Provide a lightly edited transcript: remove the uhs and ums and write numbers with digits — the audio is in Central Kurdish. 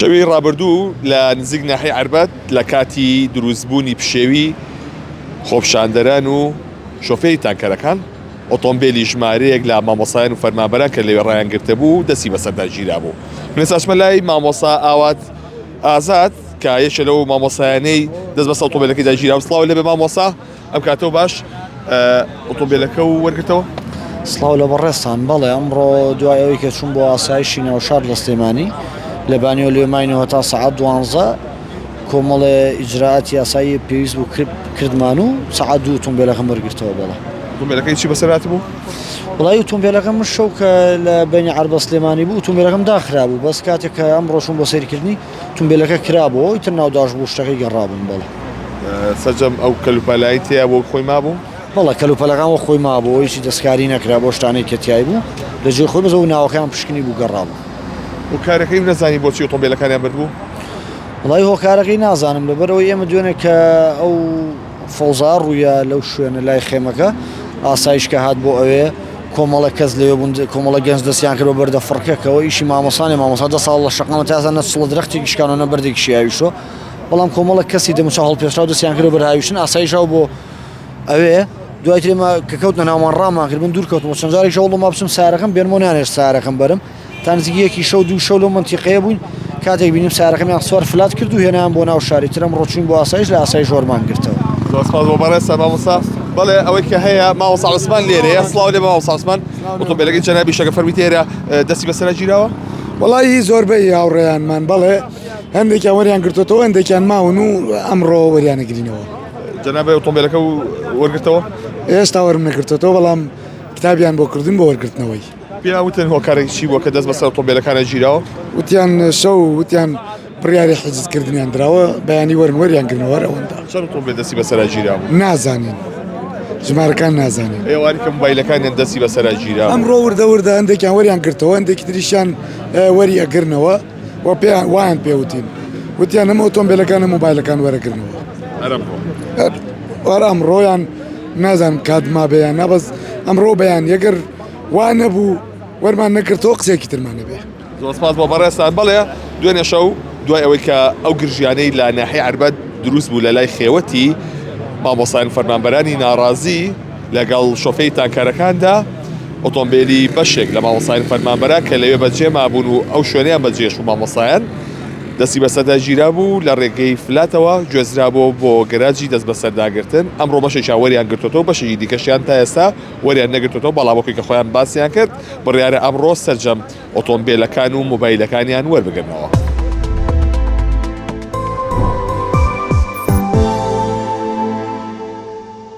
شەوی ڕابردوو لە نزیک ناحیە عەربەد لە کاتی دروستبوونی پشێوی خۆپشاندەران و شۆفێری تانکەرەکان ئۆتۆمبیلی ژمارەیەک لە مامۆسایان و فەرمانبەران کە لەوێ ڕایانگرتە بوو دەستی بەسەردا گیرا بوو. من ئێستاچمە لای مامۆسا ئاوات ئازاد کە یەکێک لەو مامۆسایانەی دەست بەسەر ئۆتۆمبیلەکەیدا گیرا. سڵاو لەبێ مامۆسا، ئەم کاتەوە باش ئۆتۆمبیلەکە و وەرگرتەوە. سڵاو لە بەڕێستان. بەڵێ ئەمڕۆ دوای ئەوەی کە چوون بۆ ئاسایشی ناوشار لە سلێمانی لە بانیۆ لێماینەوە تا سەعات 12 کۆمەڵێ ئیجراعاتی یاسایی پێویست بوو کردمان و سەعات 2 ئۆتۆمبیلەکەم وەرگرتەوە. بەڵێ ئۆتۆمبیلەکەی چی بەسەرات بوو؟ وڵای ئۆتۆمبیلەکەم شەو کە لە بینی عەربە سلێمانی بوو ئۆتۆمبیلەکەم داخرا بوو، بەس کاتێک کە ئەمڕۆ چوون بۆ سەیرکردنی ئۆتۆمبیلەکە کرابەوە، ئیتر ناوداش بوو شتەکەی گەڕابوون. بەڵێ سەرجەم ئەو کەلوپەلایی تیا بۆ خۆی مابوو؟ بەڵێ کەلوپەلەکان خۆی مابوو، هیچی دەستکاری نەکرا بۆ شتانەی کە تیای بوو، لەجێ خۆی بەزەوە ناوەکەیان پشکنی بوو گەڕابوو. و کارەکەی نەزانی بۆچی ئۆتۆمبیلەکانیان بردبوو؟ وڵای هۆکارەکەی نازانم، لەبەرەوەی ئێمە دوێنێ کە ئەو فەوزا ڕوویە لەو شوێنە لای خێمەکە ئاسایشکە هات بۆ ئەوێ کۆمەڵە کەس لەوێ بوون، کۆمەڵە گەنج دەستیان کرد بە بەردە فڕکەکەەوە ئیشی مامۆسانی مامۆسا 10 ساڵ لە شەقامە تازە نەچڵە درەختێکی شکانەوە بەردێکی شیاویشۆ، بەڵام کۆمەڵە کەسی دەموچە هەڵپێشرا و دەستیان کرد بە بەرهاویشتن ئاسایشاو بۆ ئەوێ. دوای ترێمە کە کەوتنە ناومان ڕامان کرد بن دوور کەوتمەوە چەند جارێک شەوڵ ما بچم سارەکەم بێنمۆنیانێش سارەکەم بەرم تا نزیکیەکی شەو 2 شەو لەو منتیقەیە بووین، کاتێک بینیم سارەکەمیان سوار فلات کرد و هێنایان بۆ ناو شاری. ترم ڕۆچوین بۆ ئاسایش لە ئاسایش ۆرمان گرتەوە. سپاس بۆ بەڕێستە مامۆستا. بەڵێ ئەوەی کە هەیە مامۆستا عوسمان لێرەیە. سڵاو لێ مامۆستا عوسمان، ئۆتۆمبیلەکەی جەنابی شەکە فەرمی تێرە دەستی بەسەرا گیراوە؟ وڵی زۆربەی هاوڕێیانمان بەڵێ هەندێکیان وەریان گرتوەوە، هەندێکیان ماون و ئەمڕۆ وەریانەگرینەوە. جەنابی ئۆتۆمبیلەکە وەرگرتەوە؟ ئێستا وەرم نەگرتوەوە، بەڵام کتابیان بۆ کردن بۆ وەرگرتنەوەی. پیاوتن هۆکارێکی چی بووە کە دەست بەسەر ئۆتۆمبیلەکانە گیراوە؟ وتیان شەو وتیان بڕیاری حجزکردنیان درراوە، بەیانی وەریان گرنەوە ئەوەندا. چەند ئۆتۆمبیل دەستی بەسەرا گیراوە؟ نازانین، ژمارەکان نازانین. ئێواری کە مۆبایلەکانیان دەستی بەسەرا گیراوە. ئەمڕۆ وردە هەندێکیان وەریان گرتەوە، هەندێکی تریشیان وەری ئەگرنەوە و پێیان وایان پێوتین، وتیان ئەمە ئۆتۆمبیلەکانە مۆبایلەکان وەرەگرنەوە. ئەمڕۆیان نازانم کاتما بەیان نابەز ئەمڕۆ بەیان یەگەر وا نەبوو وەرمان نەکردەوە قسێکی ترمانە بێ. زۆر سپاس بۆ بەڕێستان. بەڵێ دوێنێ شەو دوای ئەوەی کە ئەو گرژیانەی لە ناحیە عەربەد دروست بوو لە لای خێوەتی مامۆسایان فەرمانبەرانی ناڕازی لەگەڵ شۆفێری تانکەرەکاندا ئۆتۆمبیلی بەشێک لە مامۆسایان فەرمانبەران کە لەوێ بەجێ مابوون و ئەو شوێنیان بەجێش و مامۆسایان دەستی بەسەردا گیرا بوو لە ڕێگەی فلاتەوە گوێزرابوو بۆ گەراجی دەست بەسەرداگرتن. ئەمڕۆ بەشێکیان وەریان گرتوەوە، بەشێکی دیکەشیان تا ئێستا وەریان نەگرتوەوە، بەڵامەکەی کە خۆیان باسییان کرد بڕیارە ئەمڕۆ سەرجەم ئۆتۆمبیلەکان و مۆبایلەکانیان وەربگرنەوە.